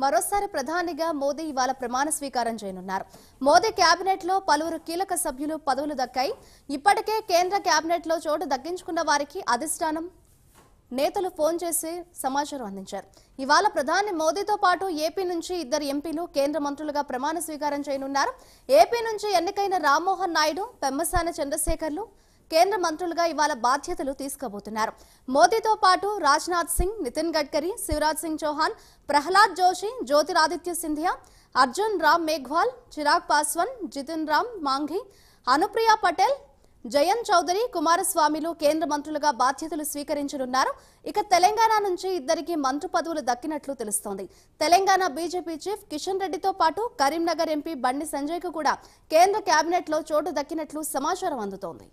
మరోసారి ప్రధానిగా మోదీ ఇవాళ ప్రమాణ స్వీకారం చేయనున్నారు. మోదీ కేబినెట్ లో పలువురు కీలక సభ్యులు పదవులు దక్కాయి. ఇప్పటికే కేంద్ర కేబినెట్ లో చోటు దక్కించుకున్న వారికి అధిష్టానం నేతలు ఫోన్ చేసి సమాచారం అందించారు. ఇవాళ ప్రధాని మోదీతో పాటు ఏపీ నుంచి ఇద్దరు ఎంపీలు కేంద్ర మంత్రులుగా ప్రమాణ స్వీకారం చేయనున్నారు. ఏపీ నుంచి ఎన్నికైన రామ్మోహన్ నాయుడు, పెమ్మసాని చంద్రశేఖర్లు కేంద్ర మంత్రులుగా ఇవాళ బాధ్యతలు తీసుకోబోతున్నారు. మోదీతో పాటు రాజ్నాథ్ సింగ్, నితిన్ గడ్కరీ, శివరాజ్ సింగ్ చౌహాన్, ప్రహ్లాద్ జోషి, జ్యోతిరాదిత్య సింధియా, అర్జున్ రామ్ మేఘ్వాల్, చిరాగ్ పాస్వాన్, జితిన్ రామ్ మాంఘీ, అనుప్రియ పటేల్, జయంత్ చౌదరి, కుమారస్వామిలు కేంద్ర మంత్రులుగా బాధ్యతలు స్వీకరించనున్నారు. ఇక తెలంగాణ నుంచి ఇద్దరికి మంత్రి పదవులు దక్కినట్లు తెలుస్తోంది. తెలంగాణ బీజేపీ చీఫ్ కిషన్ రెడ్డితో పాటు కరీంనగర్ ఎంపీ బండి సంజయ్ కు కూడా కేంద్ర కేబినెట్ లో చోటు దక్కినట్లు సమాచారం అందుతోంది.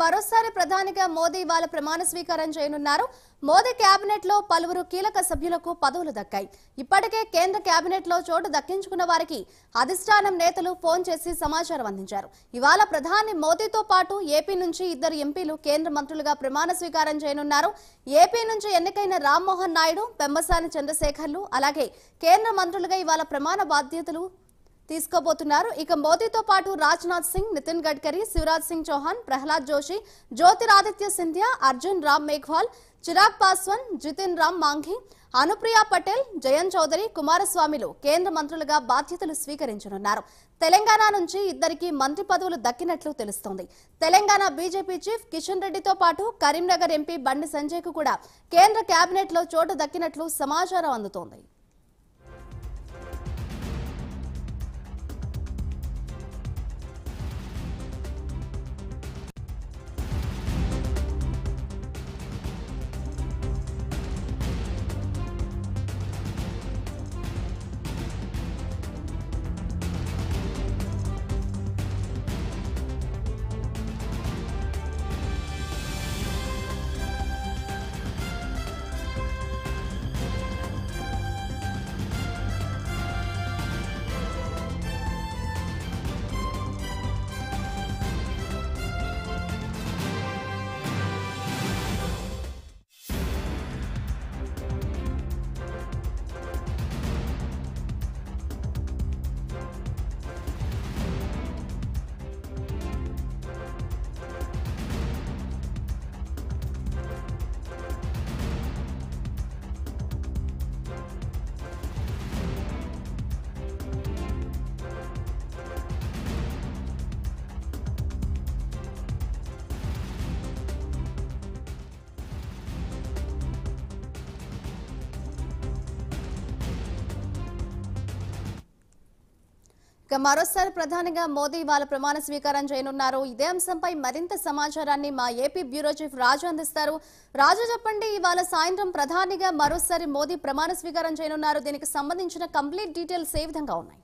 మరోసారి ప్రధానిగా మోదీ ఇవాళ ప్రమాణ స్వీకారం చేయనున్నారు. మోదీ కేబినెట్ లో పలువురు కీలక సభ్యులకు పదవులు దక్కాయి. ఇప్పటికే కేంద్ర కేబినెట్ లో చోటు దక్కించుకున్న వారికి అధిష్టానం నేతలు ఫోన్ చేసి సమాచారం అందించారు. ఇవాళ ప్రధాని మోదీతో పాటు ఏపీ నుంచి ఇద్దరు ఎంపీలు కేంద్ర మంత్రులుగా ప్రమాణ స్వీకారం చేయనున్నారు. ఏపీ నుంచి ఎన్నికైన రామ్మోహన్ నాయుడు, పెమ్మసాని చంద్రశేఖర్లు అలాగే కేంద్ర మంత్రులుగా ఇవాళ ప్రమాణ బాధ్యతలు తీసుకోబోతున్నారు. ఇక మోదీతో పాటు రాజ్నాథ్ సింగ్, నితిన్ గడ్కరీ, శివరాజ్ సింగ్ చౌహాన్, ప్రహ్లాద్ జోషి, జ్యోతిరాదిత్య సింధియా, అర్జున్ రామ్ మేఘ్వాల్, చిరాగ్ పాస్వాన్, జితిన్ రామ్ మాంఘీ, అనుప్రియ పటేల్, జయంత్ చౌదరి, కుమారస్వామిలు కేంద్ర మంత్రులుగా బాధ్యతలు స్వీకరించనున్నారు. తెలంగాణ నుంచి ఇద్దరికి మంత్రి పదవులు దక్కినట్లు తెలుస్తోంది. తెలంగాణ బీజేపీ చీఫ్ కిషన్ రెడ్డితో పాటు కరీంనగర్ ఎంపీ బండి సంజయ్ కు కూడా కేంద్ర కేబినెట్ లో చోటు దక్కినట్లు సమాచారం అందుతోంది. మరోసారి ప్రధానిగా మోదీ ఇవాళ ప్రమాణ స్వీకారం చేయనున్నారు. ఇదే అంశంపై మరింత సమాచారాన్ని మా ఏపీ బ్యూరో చీఫ్ రాజు అందిస్తారు. రాజు, చెప్పండి, ఇవాళ సాయంత్రం ప్రధానిగా మరోసారి మోదీ ప్రమాణ స్వీకారం చేయనున్నారు. దీనికి సంబంధించిన కంప్లీట్ డీటెయిల్స్ ఏ విధంగా ఉన్నాయి?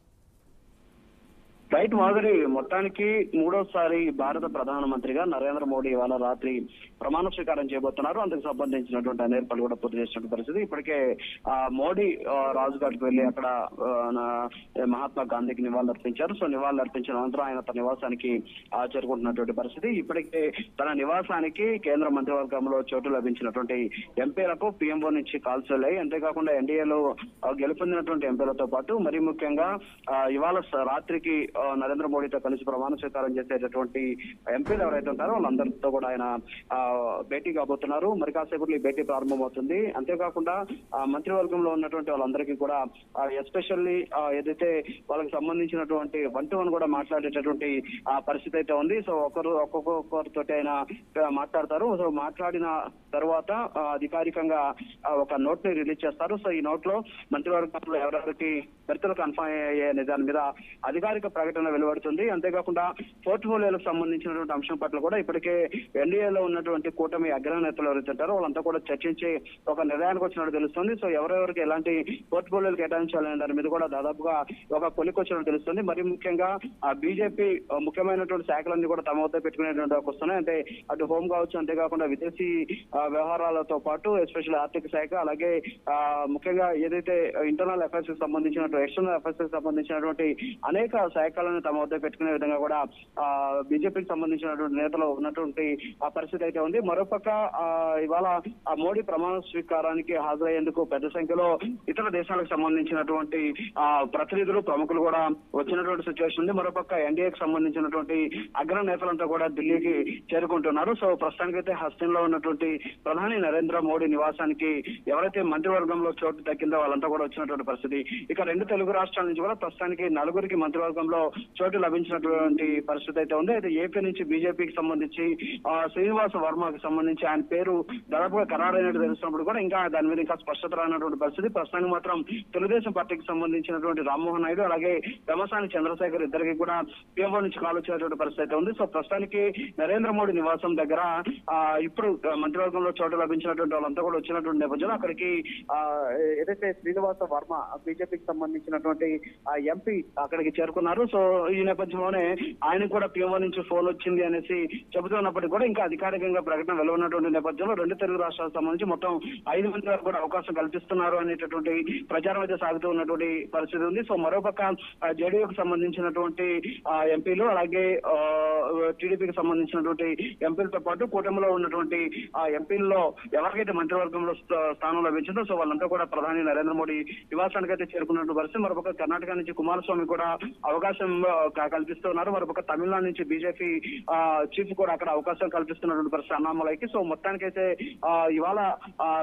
రైట్ మాధురి, మొత్తానికి మూడోసారి భారత ప్రధానమంత్రిగా నరేంద్ర మోడీ ఇవాళ రాత్రి ప్రమాణ స్వీకారం చేయబోతున్నారు. అందుకు సంబంధించినటువంటి ఏర్పాట్లు కూడా పూర్తి చేసినటువంటి పరిస్థితి. ఇప్పటికే మోడీ రాజ్ఘాట్ కు వెళ్లి అక్కడ మహాత్మా గాంధీకి నివాళులర్పించారు. సో నివాళులర్పించిన అనంతరం ఆయన తన నివాసానికి చేరుకుంటున్నటువంటి పరిస్థితి. ఇప్పటికే తన నివాసానికి కేంద్ర మంత్రివర్గంలో చోటు లభించినటువంటి ఎంపీలకు పీఎంఓ నుంచి కాల్స్ వెళ్ళాయి. అంతేకాకుండా ఎన్డీఏలో గెలుపొందినటువంటి ఎంపీలతో పాటు మరి ముఖ్యంగా ఇవాళ రాత్రికి నరేంద్ర మోడీతో కలిసి ప్రమాణ స్వీకారం చేసేటటువంటి ఎంపీలు ఎవరైతే ఉంటారో వాళ్ళందరితో కూడా ఆయన భేటీ కాబోతున్నారు. మరి కాసేపట్లో ఈ భేటీ ప్రారంభమవుతుంది. అంతేకాకుండా మంత్రివర్గంలో ఉన్నటువంటి వాళ్ళందరికీ కూడా ఎస్పెషల్లీ ఏదైతే వాళ్ళకి సంబంధించినటువంటి 1-to-1 కూడా మాట్లాడేటటువంటి పరిస్థితి అయితే ఉంది. సో ఒక్కొక్కరితో ఆయన మాట్లాడతారు. సో మాట్లాడిన తర్వాత అధికారికంగా ఒక నోట్ ని రిలీజ్ చేస్తారు. సో ఈ నోట్ లో మంత్రివర్గంలో ఎవరెవరికి భర్తలు కన్ఫర్మ్ అయ్యే దాని మీద అధికారిక ప్రకటన వెలువడుతుంది. అంతేకాకుండా పోర్ట్ఫోలియోలకు సంబంధించినటువంటి అంశం పట్ల కూడా ఇప్పటికే ఎన్డీఏలో ఉన్నటువంటి కూటమి అగ్రనేతలు ఎవరైతుంటారో వాళ్ళంతా కూడా చర్చించి ఒక నిర్ణయానికి వచ్చినట్టు తెలుస్తుంది. సో ఎవరెవరికి ఎలాంటి పోర్ట్ఫోలియోలు కేటాయించాలనే దాని మీద కూడా దాదాపుగా ఒక కొలికొచ్చినట్టు తెలుస్తుంది. మరి ముఖ్యంగా బీజేపీ ముఖ్యమైనటువంటి శాఖలన్నీ కూడా తమ వద్ద పెట్టుకునేటువంటి వస్తున్నాయి. అంటే అటు హోం కావచ్చు, అంతేకాకుండా విదేశీ వ్యవహారాలతో పాటు ఎస్పెషల్ ఆర్థిక శాఖ, అలాగే ముఖ్యంగా ఏదైతే ఇంటర్నల్ అఫైర్స్ కి సంబంధించినటువంటి ఎక్స్టర్నల్ అఫైర్స్ కి సంబంధించినటువంటి అనేక శాఖలను తమ వద్ద పెట్టుకునే విధంగా కూడా బీజేపీకి సంబంధించినటువంటి నేతలు ఉన్నటువంటి ఆ పరిస్థితి అయితే ఉంది. మరోపక్క ఇవాళ మోడీ ప్రమాణ స్వీకారానికి హాజరయ్యేందుకు పెద్ద సంఖ్యలో ఇతర దేశాలకు సంబంధించినటువంటి ప్రతినిధులు ప్రముఖులు కూడా వచ్చినటువంటి సిచ్యువేషన్ ఉంది. మరోపక్క ఎన్డీఏకి సంబంధించినటువంటి అగ్ర నేతలంతా కూడా ఢిల్లీకి చేరుకుంటున్నారు. సో ప్రస్తుతానికైతే హస్తిన్లో ఉన్నటువంటి ప్రధాని నరేంద్ర మోడీ నివాసానికి ఎవరైతే మంత్రివర్గంలో చోటు దక్కిందో వాళ్ళంతా కూడా వచ్చినటువంటి పరిస్థితి. ఇక 2 తెలుగు రాష్ట్రాల నుంచి కూడా ప్రస్తుతానికి 4 మంత్రివర్గంలో చోటు లభించినటువంటి పరిస్థితి అయితే ఉంది. అయితే ఏపీ నుంచి బీజేపీకి సంబంధించి శ్రీనివాస వర్మకి సంబంధించి ఆయన పేరు దాదాపుగా ఖరారైనట్టు తెలుస్తున్నప్పుడు కూడా ఇంకా దాని మీద ఇంకా స్పష్టత రానటువంటి పరిస్థితి. ప్రస్తుతానికి మాత్రం తెలుగుదేశం పార్టీకి సంబంధించినటువంటి రామ్మోహన్ నాయుడు అలాగే పెమ్మసాని చంద్రశేఖర్ ఇద్దరికి కూడా పిఎంఓ నుంచి కాల్ వచ్చేటువంటి పరిస్థితి అయితే ఉంది. సో ప్రస్తుతానికి నరేంద్ర మోడీ నివాసం దగ్గర ఇప్పుడు మంత్రివర్గంలో చోటు లభించినటువంటి వాళ్ళంతా కూడా వచ్చినటువంటి నేపథ్యంలో అక్కడికి ఏదైతే శ్రీనివాస వర్మ బీజేపీకి సంబంధించినటువంటి ఎంపీ అక్కడికి చేరుకున్నారు. సో ఈ నేపథ్యంలోనే ఆయన కూడా పిఎంఓ నుంచి ఫోన్ వచ్చింది అనేసి చెబుతున్నప్పటికీ కూడా ఇంకా అధికారికంగా ప్రకటన వెలువడినటువంటి నేపథ్యంలో 2 తెలుగు రాష్ట్రాలకు సంబంధించి మొత్తం 5 మంది వరకు కూడా అవకాశం కల్పిస్తున్నారు అనేటటువంటి ప్రచారం అయితే సాగుతూ ఉన్నటువంటి పరిస్థితి ఉంది. సో మరోపక్క జేడీయూకి సంబంధించినటువంటి ఎంపీలు అలాగే టీడీపీకి సంబంధించినటువంటి ఎంపీలతో పాటు కూటమిలో ఉన్నటువంటి ఎంపీల్లో ఎవరికైతే మంత్రివర్గంలో స్థానం లభించిందో సో వాళ్ళంతా కూడా ప్రధాని నరేంద్ర మోడీ నివాసానికి అయితే చేరుకున్నటువంటి పరిస్థితి. మరొక కర్ణాటక నుంచి కుమారస్వామి కూడా అవకాశం కల్పిస్తున్నారు. మరొక తమిళనాడు నుంచి బీజేపీ చీఫ్ కూడా అక్కడ అవకాశం కల్పిస్తున్నటువంటి పరిస్థితి అన్నామలైకి. సో మొత్తానికైతే ఇవాళ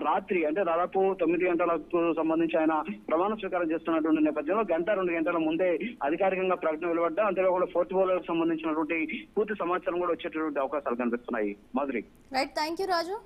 రాత్రి అంటే దాదాపు 9 గంటలకు సంబంధించి ఆయన ప్రమాణ స్వీకారం చేస్తున్నటువంటి నేపథ్యంలో 1-2 గంటల ముందే అధికారికంగా ప్రకటన వెలువడ్డా అంతేకాకుండా పోర్ట్ఫోలియోకి సంబంధించినటువంటి పూర్తి సమాచారం కూడా వచ్చేటటువంటి అవకాశాలు కనిపిస్తున్నాయి. Madhuri. Right, thank you Raju.